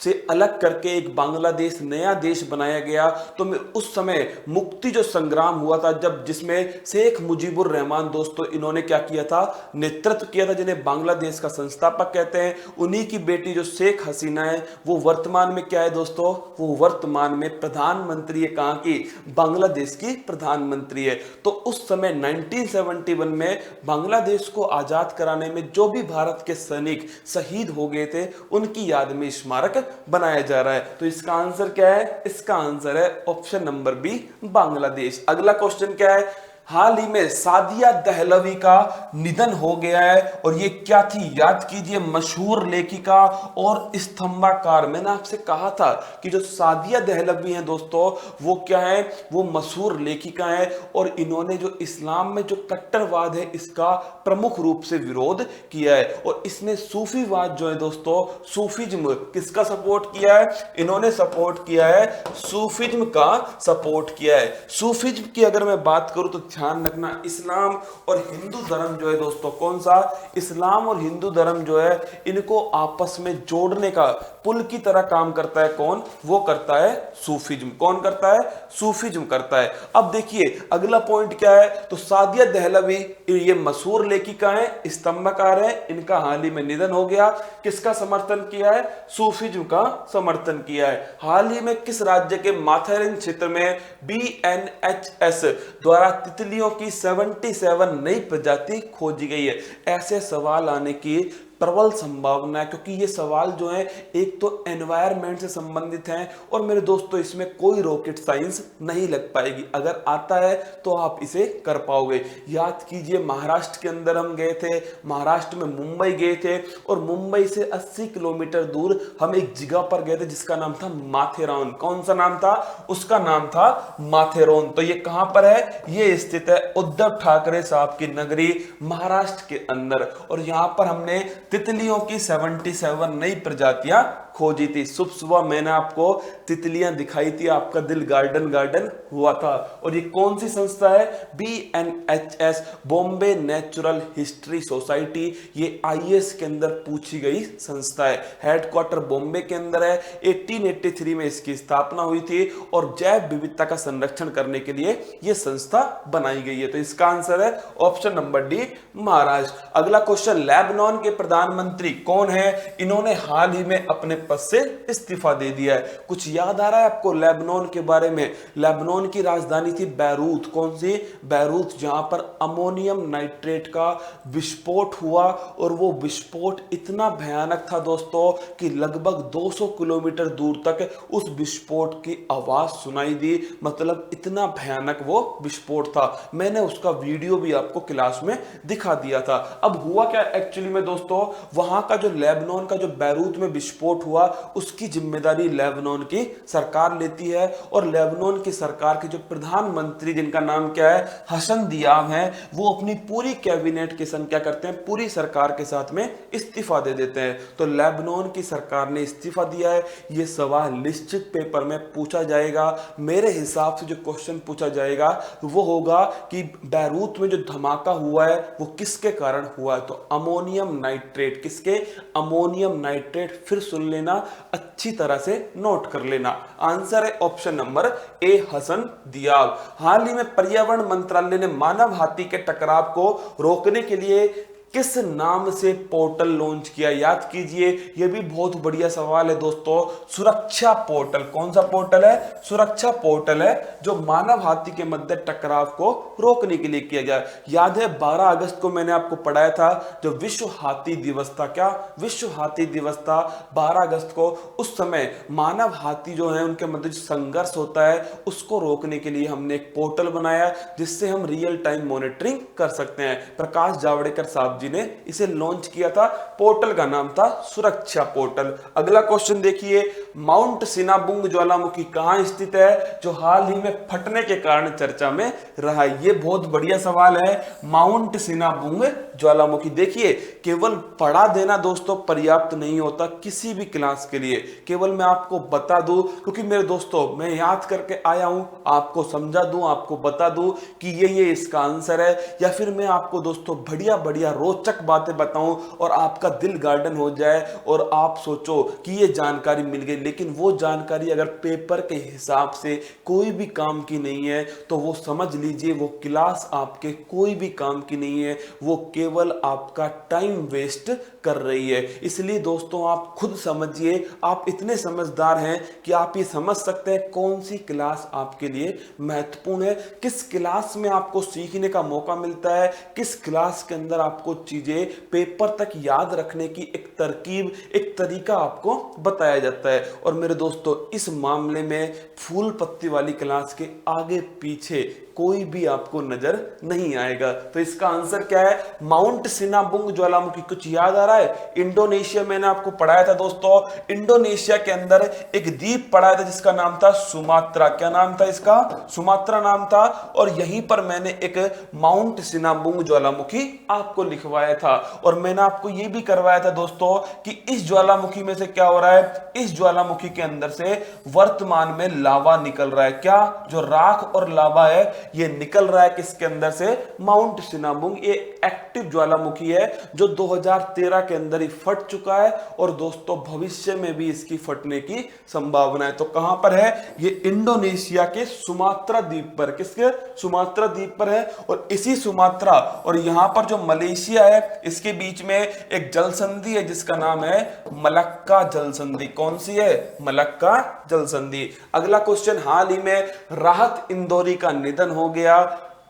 से अलग करके एक बांग्लादेश नया देश बनाया गया, तो उस समय मुक्ति जो संग्राम हुआ था, जब जिसमें शेख मुजीबुर रहमान दोस्तों इन्होंने क्या किया था? नेतृत्व किया था, जिन्हें बांग्लादेश का संस्थापक कहते हैं। उन्हीं की बेटी जो शेख हसीना है, वो वर्तमान में क्या है दोस्तों? वो वर्तमान में प्रधानमंत्री है। कहां की? बांग्लादेश की प्रधानमंत्री है। तो उस समय 1971 में बांग्लादेश को आजाद कराने में जो भी भारत के सैनिक शहीद हो गए थे, उनकी याद में स्मारक बनाया जा रहा है। तो इसका आंसर क्या है? इसका आंसर है ऑप्शन नंबर बी, बांग्लादेश। अगला क्वेश्चन क्या है? हाल ही में सादिया दहलवी का निधन हो गया है, और ये क्या थी? याद कीजिए, मशहूर लेखिका और स्तंभाकार। मैंने आपसे कहा था कि जो सादिया दहलवी हैं दोस्तों, वो क्या है? वो मशहूर लेखिका है, और इन्होंने जो इस्लाम में जो कट्टरवाद है, इसका प्रमुख रूप से विरोध किया है। और इसने सूफीवाद जो है दोस्तों, सूफिज्म, किसका सपोर्ट किया है? इन्होंने सपोर्ट किया है, सूफिज्म का सपोर्ट किया है। सूफिज्म की अगर मैं बात करूं तो ध्यान रखना, इस्लाम और हिंदू धर्म जो है दोस्तों, कौन सा? इस्लाम और हिंदू धर्म जो है, इनको आपस में जोड़ने का पुल की तरह काम करता है। कौन? वो करता है सूफिज्म। कौन करता है? सूफिज्म करता है। अब देखिए अगला पॉइंट क्या है? तो सादिया दहलवी ये मशहूर लेखिका है, स्तंभकार है, इनका हाल ही में निधन हो गया। किसका समर्थन किया है? सूफिज्म का समर्थन किया है। हाल ही में किस राज्य के माथेरन क्षेत्र में BNHS द्वारा तितलियों की 77 नई प्रजाति खोजी गई है? ऐसे सवाल आने की प्रबल संभावना है, क्योंकि ये सवाल जो है एक तो एनवायरनमेंट से संबंधित हैं, और मेरे दोस्तों इसमें कोई रॉकेट साइंस नहीं लग पाएगी। अगर आता है तो आप इसे कर पाओगे। याद कीजिए, महाराष्ट्र के अंदर हम गए थे, महाराष्ट्र में मुंबई गए थे, और मुंबई से 80 किलोमीटर दूर हम एक जगह पर गए थे जिसका नाम था माथेरान। कौन सा नाम था? उसका नाम था माथेरान। तो ये कहां पर है? ये स्थित है उद्धव ठाकरे साहब की नगरी महाराष्ट्र के अंदर। और यहां पर हमने तितलियों की 77 नई प्रजातियां खोजी थी। सुबह सुबह मैंने आपको तितलियां दिखाई थी, आपका दिल गार्डन गार्डन हुआ था। और ये कौन सी संस्था है? BNHS, Bombay natural history society. ये IAS के अंदर पूछी गई संस्था है। हेडक्वार्टर बॉम्बे के अंदर है। 1883 में इसकी स्थापना हुई थी, और जैव विविधता का संरक्षण करने के लिए यह संस्था बनाई गई है। तो इसका आंसर है ऑप्शन नंबर डी, महाराष्ट्र। अगला क्वेश्चन, लेबनान के प्रधानमंत्री कौन है? इन्होंने हाल ही में अपने पद से इस्तीफा दे दिया है। कुछ याद आ रहा है आपको लेबनान के बारे में? लेबनान की राजधानी थी बैरूत। कौन सी? बैरूत, जहां पर अमोनियम नाइट्रेट का विस्फोट हुआ, और वो विस्फोट इतना भयानक था दोस्तों कि लगभग 200 किलोमीटर दूर तक उस विस्फोट की आवाज सुनाई दी। मतलब इतना भयानक वो विस्फोट था। मैंने उसका वीडियो भी आपको क्लास में दिखा दिया था। अब हुआ क्या एक्चुअली में दोस्तों, वहां का जो लेबनान का जो बैरूत में विस्फोट हुआ हुआ उसकी जिम्मेदारी लेबनान की सरकार लेती है। और लेबनान की सरकार के जो प्रधानमंत्री, जिनका नाम क्या है, हसन दियाब है, वो अपनी पूरी कैबिनेट के संग क्या करते हैं, पूरी सरकार के साथ में इस्तीफा दे देते हैं। तो लेबनान की सरकार ने इस्तीफा दिया है। ये सवाल निश्चित पेपर में पूछा जाएगा। मेरे हिसाब से जो क्वेश्चन पूछा जाएगा वो होगा कि बैरूत में जो धमाका हुआ है वो किसके कारण हुआ है। तो अमोनियम नाइट्रेट, किसके, अमोनियम नाइट्रेट। फिर सुन लेना, अच्छी तरह से नोट कर लेना। आंसर है ऑप्शन नंबर ए, हसन दियाब। हाल ही में पर्यावरण मंत्रालय ने मानव हाथी के टकराव को रोकने के लिए किस नाम से पोर्टल लॉन्च किया? याद कीजिए, यह भी बहुत बढ़िया सवाल है दोस्तों। सुरक्षा पोर्टल। कौन सा पोर्टल है? सुरक्षा पोर्टल है जो मानव हाथी के मध्य टकराव को रोकने के लिए किया गया। याद है 12 अगस्त को मैंने आपको पढ़ाया था, जो विश्व हाथी दिवस था। क्या विश्व हाथी दिवस था? 12 अगस्त को। उस समय मानव हाथी जो है उनके मध्य जो संघर्ष होता है उसको रोकने के लिए हमने एक पोर्टल बनाया जिससे हम रियल टाइम मॉनिटरिंग कर सकते हैं। प्रकाश जावड़ेकर साहब जी ने इसे लॉन्च किया था। पोर्टल का नाम था सुरक्षा पोर्टल। अगला क्वेश्चन देखिए, माउंट सिनाबुंग ज्वालामुखी कहां स्थित है जो हाल ही में फटने के कारण चर्चा में रहा है? ये बहुत बढ़िया सवाल है। माउंट सिनाबुंग ज्वालामुखी। देखिए, केवल पढ़ा देना दोस्तों पर्याप्त नहीं होता किसी भी क्लास के लिए। केवल मैं आपको बता दूं, क्योंकि मेरे दोस्तों मैं याद करके आया हूं, आपको समझा दूं, आपको बता दूं कि ये इसका आंसर है, या फिर मैं आपको दोस्तों बढ़िया बढ़िया रोचक बातें बताऊं और आपका दिल गार्डन हो जाए और आप सोचो कि ये जानकारी मिल गई, लेकिन वो जानकारी अगर पेपर के हिसाब से कोई भी काम की नहीं है तो वो समझ लीजिए वो क्लास आपके कोई भी काम की नहीं है, वो केवल आपका टाइम वेस्ट कर रही है। इसलिए दोस्तों आप खुद समझिए, आप इतने समझदार हैं कि आप ये समझ सकते हैं कौन सी क्लास आपके लिए महत्वपूर्ण है, किस क्लास में आपको सीखने का मौका मिलता है, किस क्लास के अंदर आपको चीजें पेपर तक याद रखने की एक तरकीब, एक तरीका आपको बताया जाता है। और मेरे दोस्तों इस मामले में फूल पत्ती वाली क्लास के आगे पीछे कोई भी आपको नजर नहीं आएगा। तो इसका आंसर क्या है? माउंट सिनाबुंग ज्वालामुखी। कुछ याद आ रहा है? इंडोनेशिया मैंने आपको पढ़ाया था दोस्तों। इंडोनेशिया के अंदर एक द्वीप पढ़ाया था जिसका नाम था सुमात्रा। क्या नाम था इसका? सुमात्रा नाम था। और यहीं पर मैंने एक माउंट सिनाबुंग ज्वालामुखी आपको लिखवाया था। और मैंने आपको यह भी करवाया था दोस्तों कि इस ज्वालामुखी में से क्या हो रहा है, इस ज्वालामुखी के अंदर से वर्तमान में लावा निकल रहा है। क्या? जो राख और लावा है ये निकल रहा है किसके अंदर से? Mount Sinabung. ये एक्टिव ज्वालामुखी है जो 2013 के अंदर ही फट चुका है और दोस्तों भविष्य में भी इसकी फटने की संभावना है। तो कहां पर है ये? इंडोनेशिया के सुमात्रा द्वीप पर। किसके? सुमात्रा द्वीप पर है। और इसी सुमात्रा और यहां पर जो मलेशिया है इसके बीच में एक जल संधि है जिसका नाम है मलक्का जल संधि। कौन सी है? मलक्का जल संधि। अगला क्वेश्चन, हाल ही में राहत इंदौरी का निधन हो गया,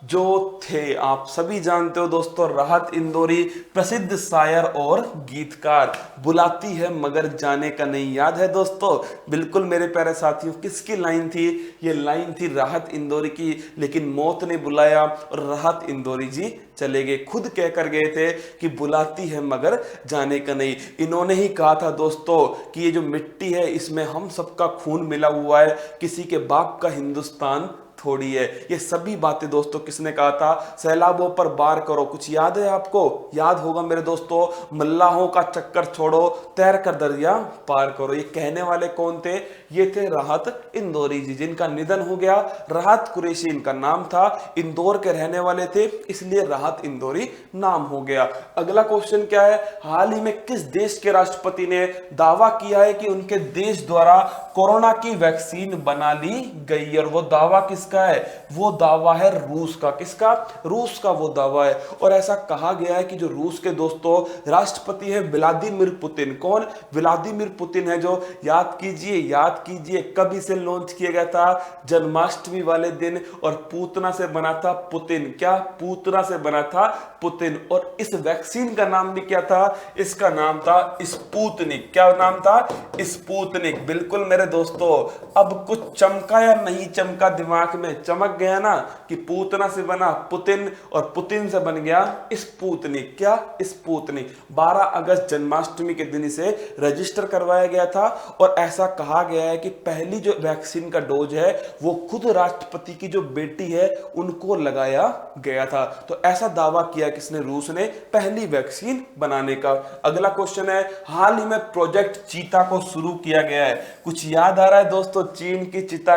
जो थे आप सभी जानते हो दोस्तों, राहत इंदौरी प्रसिद्ध शायर और गीतकार। बुलाती है मगर जाने का नहीं। याद है दोस्तों? बिल्कुल मेरे प्यारे साथियों, किसकी लाइन थी? ये लाइन थी राहत इंदौरी की। लेकिन मौत ने बुलाया और राहत इंदौरी जी चले गए। खुद कहकर गए थे कि बुलाती है मगर जाने का नहीं। इन्होंने ही कहा था दोस्तों कि ये जो मिट्टी है इसमें हम सबका खून मिला हुआ है, किसी के बाप का हिंदुस्तान थोड़ी है। ये सभी बातें दोस्तों किसने कहा था? सैलाबों पर वार करो। कुछ याद है आपको? याद होगा मेरे दोस्तों, मल्लाहों का चक्कर छोड़ो, तैर कर दरिया पार करो। ये कहने वाले कौन थे? ये थे राहत इंदौरी जी, जिनका निधन हो गया। राहत कुरैशी इनका नाम था, इंदौर के रहने वाले थे, इसलिए राहत इंदौरी नाम हो गया। अगला क्वेश्चन क्या है? हाल ही में किस देश के राष्ट्रपति ने दावा किया है कि उनके देश द्वारा कोरोना की वैक्सीन बना ली गई? और वो दावा किसका है? वो दावा है रूस का। किसका? रूस का वो दावा है। और ऐसा कहा गया है कि जो रूस के दोस्तों राष्ट्रपति है व्लादिमीर पुतिन। कौन? व्लादिमीर पुतिन है, जो याद कीजिए कब इसे लॉन्च किया गया था? जन्माष्टमी वाले दिन। और पूतना से बना था पुतिन। क्या? पूतना से बना था पुतिन। और इस वैक्सीन का नाम भी क्या था? इसका नाम था स्पुतनिक। क्या नाम था? स्पुतनिक। बिल्कुल मेरे दोस्तों, अब कुछ चमका या नहीं चमका दिमाग में? चमक गया ना कि पूतना से बना पुतिन और पुतिन से बन गया स्पुतनिक। क्या स्पुतनिक? 12 अगस्त जन्माष्टमी के दिन इसे रजिस्टर करवाया गया था और ऐसा कहा गया है कि पहली जो वैक्सीन का डोज है वो खुद राष्ट्रपति की जो बेटी है उनको लगाया गया था। तो ऐसा दावा किया किसने? रूस ने पहली वैक्सीन बनाने का। अगला क्वेश्चन है, हाल ही में प्रोजेक्ट चीता को शुरू किया गया है। कुछ याद आ रहा है दोस्तों? चीन की चिता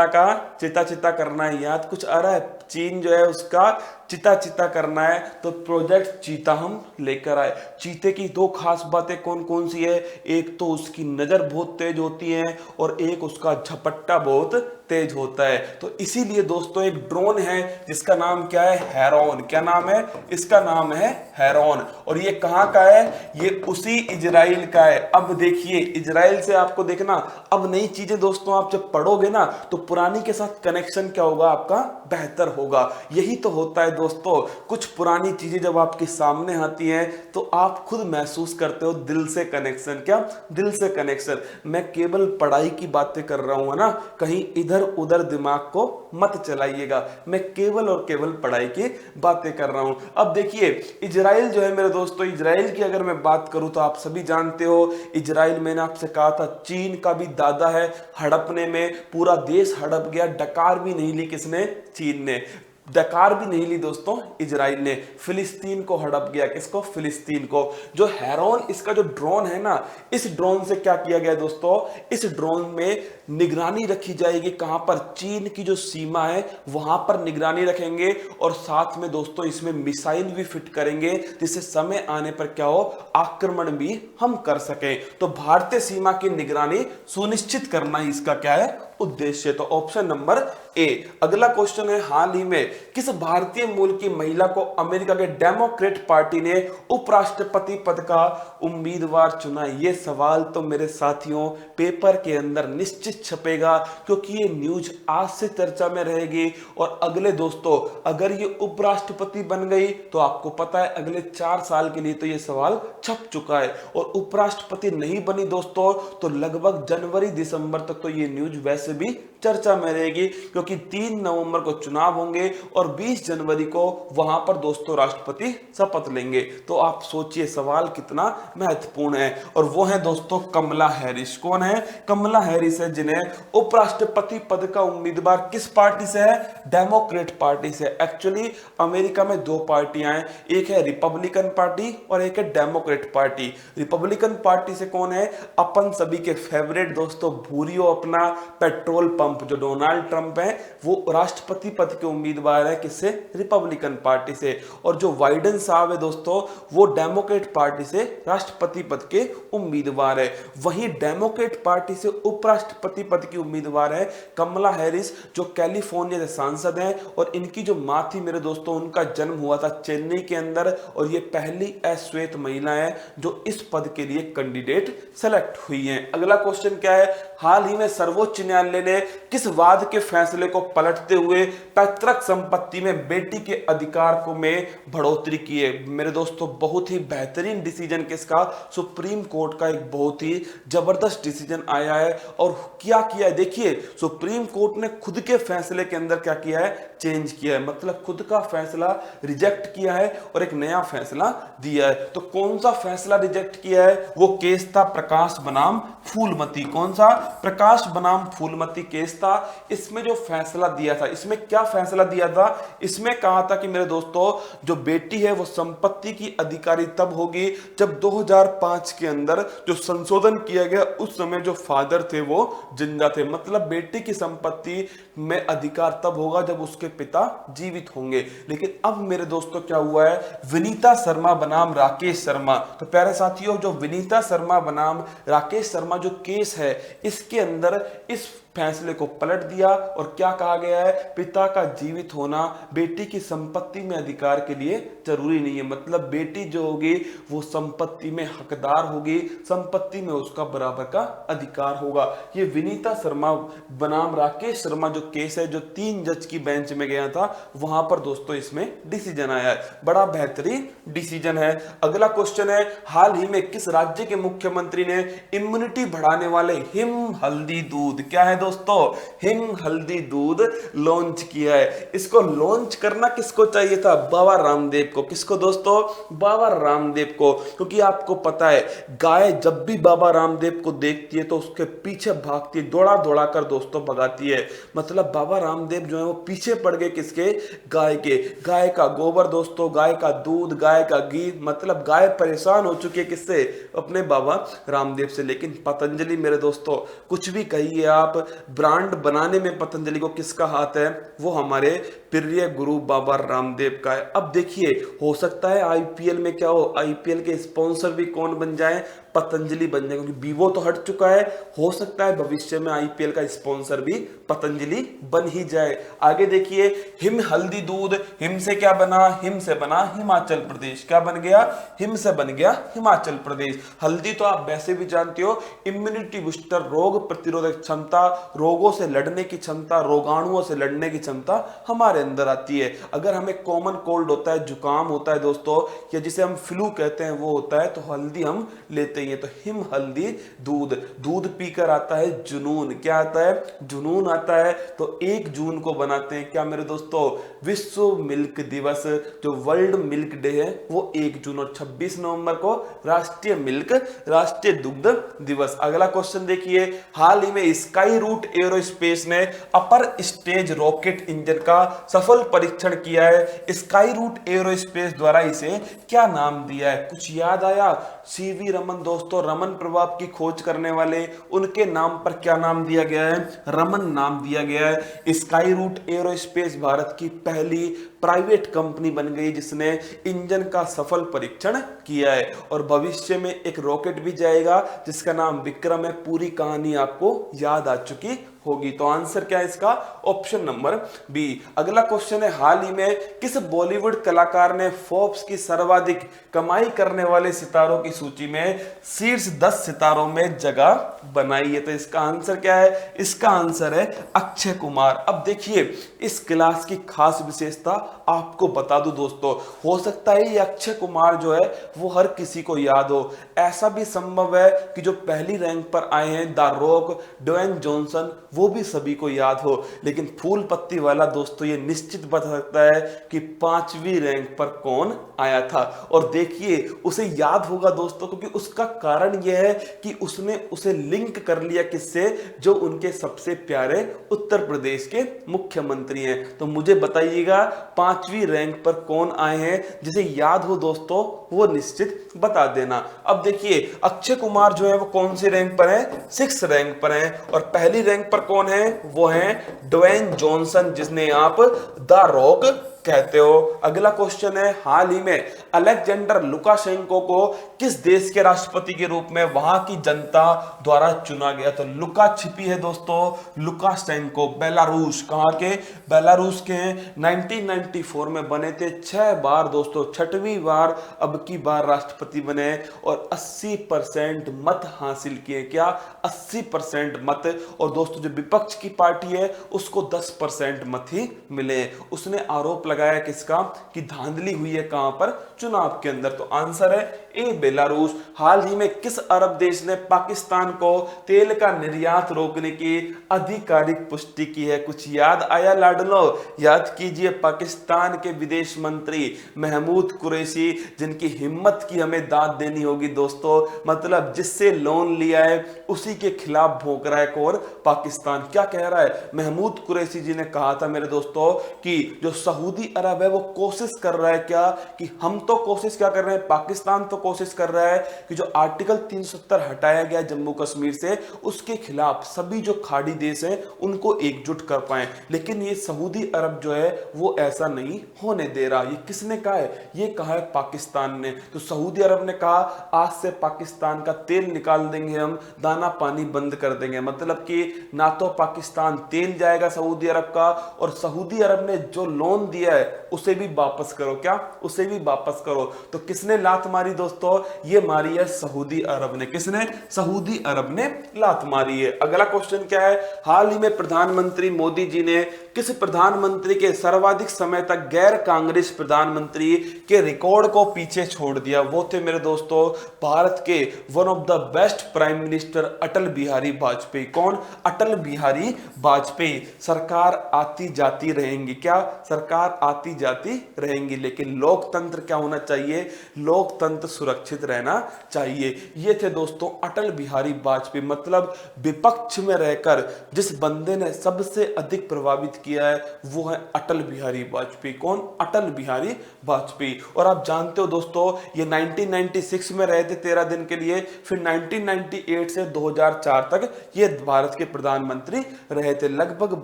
का चिता करना है याद? कुछ आ रहा है? चीन जो है उसका चिता करना है, तो प्रोजेक्ट चीता हम लेकर आए। चीते की दो खास बातें कौन कौन सी है? एक तो उसकी नजर बहुत तेज होती है और एक उसका झपट्टा बहुत तेज होता है। तो इसीलिए दोस्तों एक ड्रोन है जिसका नाम क्या है? हेरॉन। क्या नाम है इसका? नाम है हेरॉन। और ये कहां का है? ये उसी इजराइल का है। अब देखिए, इजराइल से आपको देखना, अब नई चीजें दोस्तों आप जब पढ़ोगे ना तो पुरानी के साथ कनेक्शन क्या होगा आपका? बेहतर होगा। यही तो होता है दोस्तों, कुछ पुरानी चीजें जब आपके सामने आती हैं तो आप खुद महसूस करते हो दिल से कनेक्शन। क्या? दिल से कनेक्शन। मैं केवल पढ़ाई की बातें कर रहा हूं ना, कहीं इधर उधर दिमाग को मत चलाइएगा। मैं केवल और केवल पढ़ाई की बातें कर रहा हूं। अब देखिए, इजराइल जो है मेरे दोस्तों, इजराइल की अगर मैं बात करूं तो आप सभी जानते हो इजराइल, मैंने आपसे कहा था चीन का भी दादा है हड़पने में। पूरा देश हड़प गया, डकार भी नहीं ली किसने? चीन ने। डकार भी नहीं ली दोस्तों इजराइल ने। फिलिस्तीन को हड़प गया। किसको? फिलिस्तीन को। जो हेरॉन इसका जो ड्रोन है ना, इस ड्रोन से क्या किया गया दोस्तों? इस ड्रोन में निगरानी रखी जाएगी। कहां पर? चीन की जो सीमा है वहां पर निगरानी रखेंगे और साथ में दोस्तों इसमें मिसाइल भी फिट करेंगे जिससे समय आने पर क्या हो? आक्रमण भी हम कर सकें। तो भारतीय सीमा की निगरानी सुनिश्चित करना ही इसका क्या है? उद्देश्य। तो ऑप्शन नंबर ए। अगला क्वेश्चन है, हाल ही में किस भारतीय मूल की महिला को अमेरिका के डेमोक्रेट पार्टी ने उपराष्ट्रपति पद का उम्मीदवार चुना? ये सवाल तो मेरे साथियों पेपर के अंदर निश्चित छपेगा, क्योंकि ये न्यूज आज से चर्चा में रहेगी। और अगले दोस्तों अगर ये उपराष्ट्रपति बन गई तो आपको पता है अगले 4 साल के लिए तो ये सवाल छप चुका है। और उपराष्ट्रपति नहीं बनी दोस्तों तो लगभग जनवरी दिसंबर तक तो ये न्यूज वैसे भी चर्चा में रहेगी, क्योंकि 3 नवंबर को चुनाव होंगे और 20 जनवरी को वहां पर दोस्तों राष्ट्रपति शपथ लेंगे। तो आप सोचिए सवाल कितना महत्वपूर्ण है। और वो है दोस्तों कमला हैरिस। कौन है? कमला हैरिस है, जिन्हें उपराष्ट्रपति पद का उम्मीदवार किस पार्टी से है? डेमोक्रेट पार्टी से। एक्चुअली अमेरिका में 2 पार्टियां हैं, एक है रिपब्लिकन पार्टी और एक है डेमोक्रेट पार्टी। रिपब्लिकन पार्टी से कौन है? अपन सभी के फेवरेट दोस्तों भूरियो, अपना पेट्रोल पंप जो डोनाल्ड ट्रंप है, वो राष्ट्रपति पद के उम्मीदवार है। किससे? रिपब्लिकन पार्टी से। और जो बाइडेन साहब है दोस्तों वो डेमोक्रेट पार्टी से राष्ट्रपति पद के उम्मीदवार है। वहीं डेमोक्रेट पार्टी से उपराष्ट्रपति पद की उम्मीदवार है कमला हैरिस, जो कैलिफोर्निया से सांसद हैं। और इनकी जो मां थी मेरे दोस्तों, उनका जन्म हुआ था चेन्नई के अंदर और ये पहली अश्वेत महिला है जो इस पद के लिए कैंडिडेट सेलेक्ट हुई है। अगला क्वेश्चन क्या है, हाल ही में सर्वोच्च न्यायालय ने किस वाद के फैसले को पलटते हुए पैतृक संपत्ति में बेटी के अधिकार को में बढ़ोतरी की है? मेरे दोस्तों बहुत ही बेहतरीन डिसीजन किसका? सुप्रीम कोर्ट का एक बहुत ही जबरदस्त डिसीजन आया है। और क्या किया है देखिए, सुप्रीम कोर्ट ने खुद के फैसले के अंदर क्या किया है? चेंज किया है। मतलब खुद का फैसला रिजेक्ट किया है और एक नया फैसला दिया है। तो कौन सा फैसला रिजेक्ट किया है? वो केस था प्रकाश बनाम फूलमती। कौन सा? प्रकाश बनाम फूलमती केस था। इसमें जो फैसला दिया था, इसमें क्या फैसला दिया था? इसमें कहा था कि मेरे दोस्तों जो बेटी है वो संपत्ति की अधिकारी तब होगी जब 2005 के अंदर जो संशोधन किया गया उस समय जो फादर थे वो जिंदा थे। मतलब बेटी की संपत्ति में अधिकार तब होगा जब उसके पिता जीवित होंगे। लेकिन अब मेरे दोस्तों क्या हुआ है? विनीता शर्मा बनाम राकेश शर्मा। तो प्यारे साथियों, जो विनीता शर्मा बनाम राकेश शर्मा जो केस है, इसके अंदर इस फैसले को पलट दिया और क्या कहा गया है, पिता का जीवित होना बेटी की संपत्ति में अधिकार के लिए जरूरी नहीं है। मतलब बेटी जो होगी वो संपत्ति में हकदार होगी, संपत्ति में उसका बराबर का अधिकार होगा। ये विनीता शर्मा बनाम राकेश शर्मा जो केस है, जो 3 जज की बेंच में गया था, वहां पर दोस्तों इसमें डिसीजन आया है। बड़ा बेहतरीन डिसीजन है। अगला क्वेश्चन है, हाल ही में किस राज्य के मुख्यमंत्री ने इम्यूनिटी बढ़ाने वाले हिम हल्दी दूध, क्या है दोस्तों, हिम हल्दी दूध लॉन्च किया है। इसको लॉन्च करना किसको चाहिए था, बाबा रामदेव को। किसको दोस्तों, बाबा रामदेव को। क्योंकि आपको पता है गाय जब भी बाबा रामदेव को देखती है तो उसके पीछे भागती है, दौड़ा दौड़ा कर दोस्तों भगाती है। मतलब बाबा रामदेव जो है वो पीछे पड़ गए किसके, गाय के। गाय का गोबर दोस्तों, गाय का दूध, गाय का घी, मतलब गाय परेशान हो चुकी है किससे, अपने बाबा रामदेव से। लेकिन पतंजलि मेरे दोस्तों, कुछ भी कहिए आप, ब्रांड बनाने में पतंजलि को किसका हाथ है, वो हमारे प्रिय गुरु बाबा रामदेव का है। अब देखिए, हो सकता है आईपीएल में क्या हो, आईपीएल के स्पॉन्सर भी कौन बन जाए, पतंजलि बन जाए। क्योंकि वीवो तो हट चुका है, हो सकता है भविष्य में आईपीएल का स्पॉन्सर भी पतंजलि बन ही जाए। आगे देखिए, हिम हल्दी दूध, हिम से क्या बना, हिम से बना हिमाचल प्रदेश। क्या बन गया, हिम से बन गया हिमाचल प्रदेश। हल्दी तो आप वैसे भी जानते हो, इम्यूनिटी बूस्टर, रोग प्रतिरोधक क्षमता, रोगों से लड़ने की क्षमता, रोगाणुओं से लड़ने की क्षमता हमारे अंदर आती है। अगर हमें कॉमन कोल्ड होता है, जुकाम होता है दोस्तों, या जिसे हम फ्लू कहते हैं वो होता है, तो हल्दी हम लेते हैं। तो हिम हल्दी दूध, दूध पीकर आता है जुनून। क्या आता है, जुनून आता है। तो 1 जून को बनाते हैं क्या मेरे दोस्तों, विश्व मिल्क दिवस। जो वर्ल्ड मिल्क डे है वो 1 जून, और 26 नवंबर को राष्ट्रीय मिल्क, राष्ट्रीय दुग्ध दिवस। अगला क्वेश्चन देखिए, हाल ही में स्काई रूट एरोस्पेस ने अपर स्टेज रॉकेट इंजन का सफल परीक्षण किया है। स्काई रूट एरोस्पेस द्वारा इसे क्या नाम दिया है, कुछ याद आया, सीवी रमन दोस्तों, रमन प्रभाव की खोज करने वाले, उनके नाम पर क्या नाम दिया गया है, रमन नाम दिया गया है। स्काई रूट एरोस्पेस भारत की पहली प्राइवेट कंपनी बन गई जिसने इंजन का सफल परीक्षण किया है। और भविष्य में एक रॉकेट भी जाएगा जिसका नाम विक्रम है। पूरी कहानी आपको याद आ चुकी होगी। तो आंसर क्या है इसका, ऑप्शन नंबर बी। अगला क्वेश्चन है, हाल ही में किस बॉलीवुड कलाकार ने फोर्ब्स की सर्वाधिक कमाई करने वाले सितारों की सूची में शीर्ष 10 सितारों में जगह बनाई है। तो इसका आंसर क्या है, इसका आंसर है अक्षय कुमार। अब देखिए, इस क्लास की खास विशेषता आपको बता दूं दोस्तों, हो सकता है ये अक्षय कुमार जो है वो हर किसी को याद हो। ऐसा भी संभव है कि जो पहली रैंक पर आए हैं, द रॉक, ड्वेन जॉनसन, वो भी सभी को याद हो। लेकिन फूल पत्ती वाला दोस्तों ये निश्चित बता सकता है कि 5वीं रैंक पर कौन आया था। और देखिए, उसे याद होगा दोस्तों, क्योंकि उसका कारण यह है कि उसने उसे लिंक कर लिया किससे, जो उनके सबसे प्यारे उत्तर प्रदेश के मुख्यमंत्री हैं। तो मुझे बताइएगा 5वीं रैंक पर कौन आए हैं, जिसे याद हो दोस्तों वो निश्चित बता देना। अब देखिए, अक्षय कुमार जो है वो कौन सी रैंक पर है, 6 रैंक पर है। और पहली रैंक पर कौन है, वो है ड्वेन जॉनसन, जिसने आप द रॉक कहते हो। अगला क्वेश्चन है, हाल ही में अलेक्जेंडर लुकाशेंको को किस देश के राष्ट्रपति के रूप में वहां की जनता द्वारा चुना गया। तो लुका छिपी है दोस्तों, लुकाशेंको बेलारूस, कहां के, बेलारूस के 1994 में बने थे। 6 बार दोस्तों, 6वीं बार अब की बार राष्ट्रपति बने और 80% मत हासिल किए। क्या, 80% मत। और दोस्तों जो विपक्ष की पार्टी है उसको 10% मत ही मिले। उसने आरोप लगाया किसका, कि धांधली हुई है कहां पर, चुनाव के अंदर। तो आंसर है ए, बेलारूस। हाल ही में किस अरब देश ने पाकिस्तान को तेल का निर्यात रोकने की आधिकारिक पुष्टि की है, कुछ याद आया लाडलो, याद कीजिए। पाकिस्तान के विदेश मंत्री महमूद कुरैशी, जिनकी हिम्मत की हमें दाद देनी होगी दोस्तों। मतलब जिससे लोन लिया है उसी के खिलाफ भोंक रहा है कौन, पाकिस्तान। क्या कह रहा है, महमूद कुरैशी जी ने कहा था मेरे दोस्तों कि जो सऊदी अरब है वो कोशिश कर रहा है, क्या कि हम तो कोशिश क्या कर रहे हैं, पाकिस्तान तो कोशिश कर रहा है कि जो आर्टिकल 370 हटाया गया जम्मू कश्मीर से, उसके खिलाफ सभी जो खाड़ी देश हैं उनको एकजुट कर पाए। लेकिन ये सऊदी अरब जो है वो ऐसा नहीं होने दे रहा। ये किसने कहा है? ये कहा है पाकिस्तान ने। तो सऊदी अरब ने कहा आज से पाकिस्तान का तेल निकाल देंगे, हम दाना पानी बंद कर देंगे। मतलब कि ना तो पाकिस्तान तेल जाएगा सऊदी अरब का, और सऊदी अरब ने जो लोन दिया है उसे भी वापस करो। क्या? उसे भी वापस करो। तो किसने लात मारी दोस्तों? ये मारी है सऊदी अरब ने। किसने? सऊदी अरब ने लात मारी है। अगला क्वेश्चन क्या है? हाल ही में प्रधानमंत्री मोदी जी ने किस प्रधानमंत्री के सर्वाधिक समय तक गैर कांग्रेस प्रधानमंत्री के रिकॉर्ड को पीछे छोड़ दिया? वो थे मेरे दोस्तों भारत के one of the best prime minister Atal Bihari Vajpayee. कौन? अटल बिहारी वाजपेयी। सरकार आती जाती रहेंगी। क्या? सरकार आती जाती रहेंगी, लेकिन लोकतंत्र क्या होना चाहिए? लोकतंत्र सुरक्षित रहना चाहिए। ये थे दोस्तों अटल बिहारी वाजपेयी। मतलब विपक्ष में रहकर जिस बंदे ने सबसे अधिक प्रभावित किया है वो है अटल बिहारी वाजपेयी। कौन? अटल बिहारी वाजपेयी। और आप जानते हो दोस्तों ये 1996 में रहे थे 13 दिन के लिए, फिर 1998 से 2004 तक ये भारत के प्रधानमंत्री रहे थे। लगभग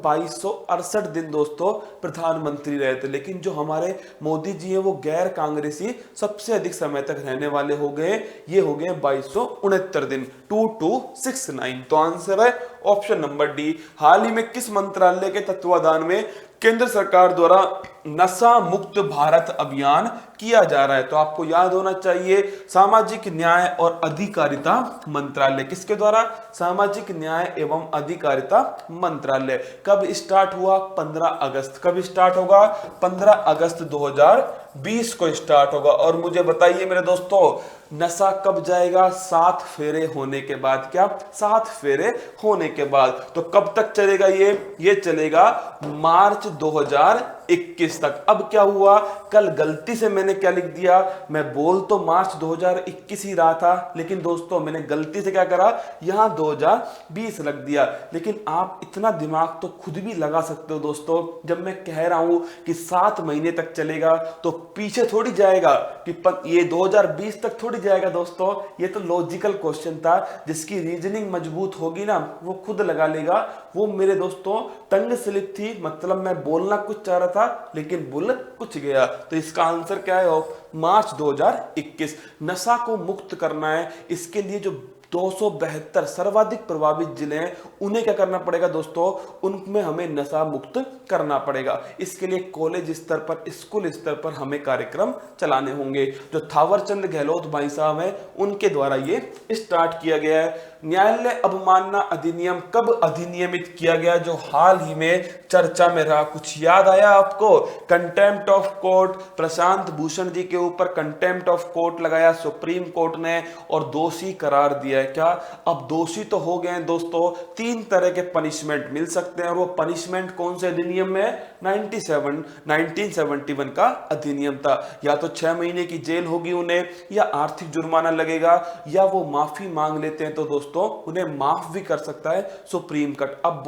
2268 दिन दोस्तों प्रधानमंत्री रहे थे। लेकिन जो हमारे मोदी जी हैं वो गैर कांग्रेसी सबसे अधिक समय तक रहने वाले हो गए। ये हो गए 2269 दिन, 2269। तो आंसर है ऑप्शन नंबर डी। हाल ही में किस मंत्रालय के तत्वाधान में केंद्र सरकार द्वारा नशा मुक्त भारत अभियान किया जा रहा है? तो आपको याद होना चाहिए सामाजिक न्याय और अधिकारिता मंत्रालय। किसके द्वारा? सामाजिक न्याय एवं अधिकारिता मंत्रालय। कब स्टार्ट हुआ? 15 अगस्त। कब स्टार्ट होगा? 15 अगस्त 2020 को स्टार्ट होगा। और मुझे बताइए मेरे दोस्तों नशा कब जाएगा? 7 फेरे होने के बाद। क्या? 7 फेरे होने के बाद। तो कब तक चलेगा ये चलेगा मार्च 2021 तक। अब क्या हुआ? कल गलती से मैंने क्या लिख दिया? मैं बोल तो मार्च 2021 ही रहा था, लेकिन दोस्तों मैंने गलती से क्या करा? यहां 2020 रख दिया। लेकिन आप इतना दिमाग तो खुद भी लगा सकते हो दोस्तों। जब मैं कह रहा हूं कि 7 महीने तक चलेगा तो पीछे थोड़ी जाएगा कि ये 2020 तक थोड़ी जाएगा दोस्तों। ये तो लॉजिकल क्वेश्चन था। जिसकी रीजनिंग मजबूत होगी ना वो खुद लगा लेगा। वो मेरे दोस्तों टंग स्लिप थी। मतलब मैं बोलना कुछ चाह रहा था लेकिन बोल कुछ गया। तो इसका आंसर क्या है? मार्च 2021। नशा को मुक्त करना है, इसके लिए जो 272 सर्वाधिक प्रभावित जिले हैं उन्हें क्या करना पड़ेगा दोस्तों? उनमें हमें नशा मुक्त करना पड़ेगा। इसके लिए कॉलेज स्तर पर, स्कूल स्तर पर हमें कार्यक्रम चलाने होंगे। जो थावरचंद गहलोत भाई साहब हैं उनके द्वारा ये स्टार्ट किया गया है। न्यायालय अवमानना अधिनियम कब अधिनियमित किया गया? जो हाल ही में चर्चा में रहा। कुछ याद आया आपको? Contempt of court, Prashant Bhushan ji के ऊपर कंटेम्प्ट ऑफ कोर्ट लगाया सुप्रीम कोर्ट ने और दोषी करार दिया है। क्या? अब दोषी तो हो गए हैं दोस्तों। 3 तरह के पनिशमेंट मिल सकते हैं। और वो पनिशमेंट कौन से अधिनियम में? 1971 का अधिनियम था। या तो 6 महीने की जेल होगी उन्हें, या आर्थिक जुर्माना लगेगा, या वो माफी मांग लेते हैं तो दोस्तों उन्हें माफ भी कर सकता है सुप्रीम कोर्ट। अब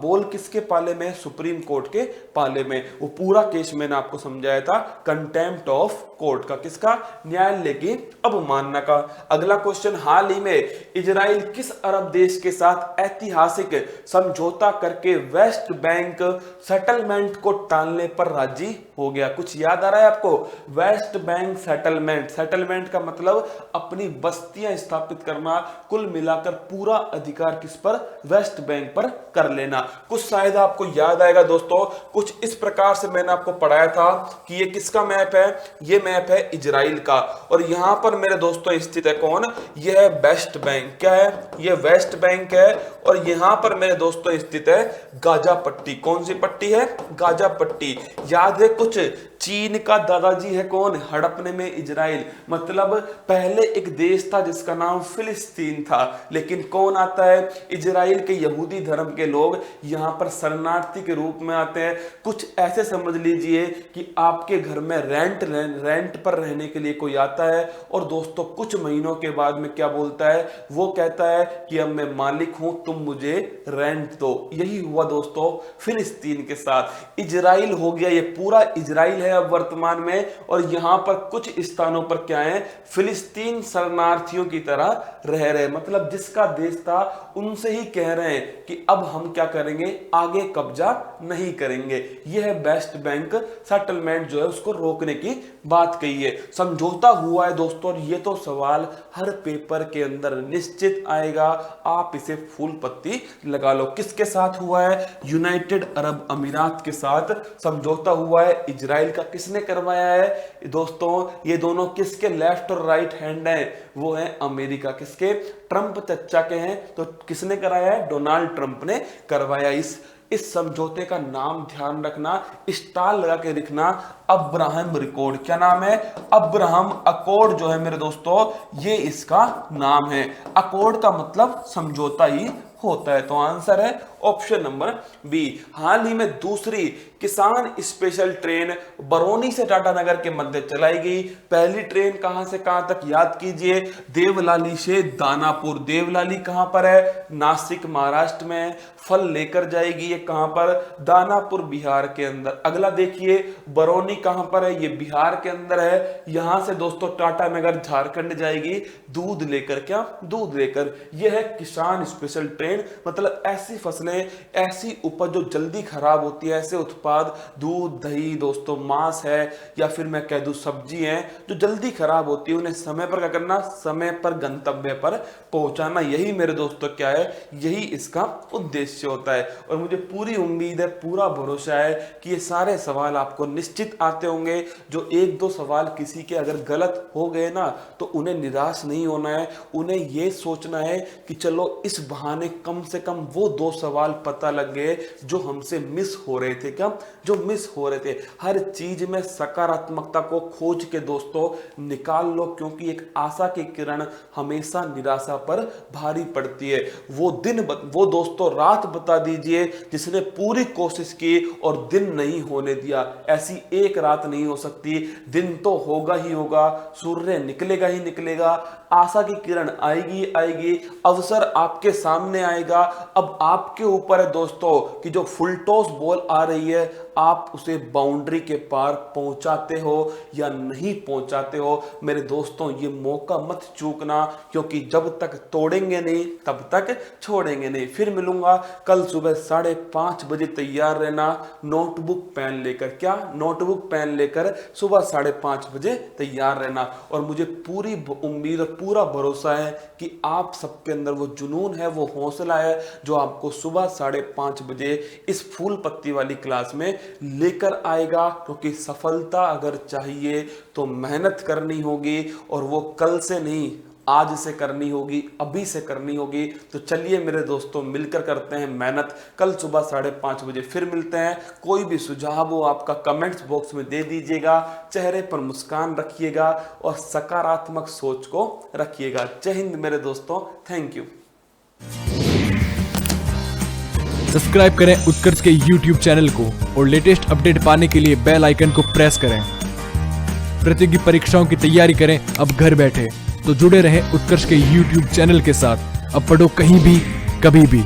बोल किसके पाले में? सुप्रीम कोर्ट के पाले में। वो पूरा केस मैंने आपको समझाया था कंटेम्प्ट ऑफ कोर्ट का। किसका? न्यायालय की अवमानना का। अगला क्वेश्चन, हाल ही में इजराइल किस अरब देश के साथ ऐतिहासिक समझौता करके वेस्ट बैंक सेटलमेंट को टालने पर राजी हो गया? कुछ याद आ रहा है आपको? West Bank settlement. सेटलमेंट का मतलब अपनी बस्तियां स्थापित करना। कुल मिलाकर पूरा अधिकार किस पर? वेस्ट बैंक पर कर लेना। कुछ शायद आपको याद आएगा दोस्तों। कुछ इस प्रकार से मैंने आपको पढ़ाया था कि ये किसका मैप है? ये मैप है इजराइल का। और यहां पर मेरे दोस्तों स्थित है कौन? यह है वेस्ट बैंक। क्या है? ये वेस्ट बैंक है। और यहां पर मेरे दोस्तों स्थित है गाजा पट्टी। कौन सी पट्टी है? गाजा पट्टी। याद है कुछ? चीन का दादाजी है कौन? हड़पने में इजराइल। मतलब पहले एक देश था जिसका नाम फिलिस्तीन था। लेकिन कौन आता है? इजराइल के यहूदी धर्म के लोग यहाँ पर शरणार्थी के रूप में आते हैं। कुछ ऐसे समझ लीजिए कि आपके घर में रेंट पर रहने के लिए कोई आता है और दोस्तों कुछ महीनों के बाद में क्या बोलता है? वो कहता है कि अब मैं मालिक हूं, तुम मुझे रेंट दो। यही हुआ दोस्तों फिलिस्तीन के साथ। इजराइल हो गया, ये पूरा इजराइल है अब वर्तमान में, और यहां पर कुछ स्थानों पर क्या है? फिलिस्तीन शरणार्थियों की तरह रह रहे, मतलब जिसका देश था उनसे ही कह रहे हैं कि अब हम क्या करेंगे? आगे कब्जा नहीं करेंगे। यह है वेस्ट बैंक सेटलमेंट जो है उसको रोकने की बात कही है। समझौता हुआ है दोस्तों, और ये तो सवाल हर पेपर के अंदर निश्चित आएगा, आप इसे फूल पत्ती लगा लो। किसके साथ हुआ है? यूनाइटेड अरब अमीरात के साथ समझौता हुआ है। इजराइल का किसने करवाया है दोस्तों? ये दोनों किसके लेफ्ट और राइट हैंड हैं? वो है अमेरिका। किसके? ट्रंप चचा के हैं। तो किसने कराया है? डोनाल्ड ट्रंप ने करवाया। इस समझौते का नाम ध्यान रखना, स्टार लगा के लिखना, अब्राहम रिकॉर्ड। क्या नाम है? अब्राहम अकॉर्ड जो है मेरे दोस्तों, ये इसका नाम है। अकॉर्ड का मतलब समझौता ही होता है। तो आंसर है ऑप्शन नंबर बी। हाल ही में दूसरी किसान स्पेशल ट्रेन बरौनी से टाटानगर के मध्य चलाई गई। पहली ट्रेन कहां से कहां तक? याद कीजिए, देवलाली से दानापुर। देवलाली कहां पर है? नासिक महाराष्ट्र में। फल लेकर जाएगी ये कहां पर? दानापुर बिहार के अंदर। अगला देखिए, बरौनी कहां पर है? ये बिहार के अंदर है। यहां से दोस्तों टाटानगर झारखंड जाएगी दूध लेकर। क्या? दूध लेकर। यह है किसान स्पेशल ट्रेन, मतलब ऐसी फसलें, ऐसी उपज जो जल्दी खराब होती है, ऐसे उत्पाद, दूध, दही दोस्तों, मांस है, या फिर मैं कह दूं सब्जी है, जो जल्दी खराब होती है, उन्हें समय पर क्या करना? समय पर गंतव्य पर पहुंचाना। यही मेरे दोस्तों क्या है? यही इसका उद्देश्य होता है। और मुझे पूरी उम्मीद है, पूरा भरोसा है कि ये सारे सवाल आपको निश्चित आते होंगे। जो एक दो सवाल किसी के अगर गलत हो गए ना, तो उन्हें निराश नहीं होना है, उन्हें यह सोचना है कि चलो इस बहाने कम से कम वो दो सवाल पता लग गए जो हमसे मिस हो रहे थे। क्या? जो मिस हो रहे थे। हर चीज में सकारात्मकता को खोज के दोस्तों निकाल लो, क्योंकि एक आशा की किरण हमेशा निराशा पर भारी पड़ती है। वो दोस्तों रात बता दीजिए जिसने पूरी कोशिश की और दिन नहीं होने दिया। ऐसी एक रात नहीं हो सकती, दिन तो होगा ही होगा, सूर्य निकलेगा ही निकलेगा, आशा की किरण आएगी आएगी, अवसर आपके सामने आएगा। अब आपके ऊपर है दोस्तों कि जो फुल टॉस बॉल आ रही है, आप उसे बाउंड्री के पार पहुंचाते हो या नहीं पहुंचाते हो। मेरे दोस्तों ये मौका मत चूकना, क्योंकि जब तक तोड़ेंगे नहीं तब तक छोड़ेंगे नहीं। फिर मिलूंगा कल सुबह 5:30 बजे। तैयार रहना, नोटबुक पेन लेकर। क्या? नोटबुक पेन लेकर सुबह 5:30 बजे तैयार रहना। और मुझे पूरी उम्मीद और पूरा भरोसा है कि आप सबके अंदर वो जुनून है, वो हौसला है, जो आपको सुबह 5:30 बजे इस फूल पत्ती वाली क्लास में लेकर आएगा। क्योंकि सफलता अगर चाहिए तो मेहनत करनी होगी, और वो कल से नहीं, आज से करनी होगी, अभी से करनी होगी। तो चलिए मेरे दोस्तों मिलकर करते हैं मेहनत। कल सुबह 5:30 बजे फिर मिलते हैं। कोई भी सुझाव हो आपका कमेंट्स बॉक्स में दे दीजिएगा। चेहरे पर मुस्कान रखिएगा और सकारात्मक सोच को रखिएगा। जय हिंद मेरे दोस्तों, थैंक यू। सब्सक्राइब करें उत्कर्ष के YouTube चैनल को और लेटेस्ट अपडेट पाने के लिए बेल आइकन को प्रेस करें। प्रतियोगी परीक्षाओं की तैयारी करें अब घर बैठे। तो जुड़े रहें उत्कर्ष के YouTube चैनल के साथ। अब पढ़ो कहीं भी, कभी भी।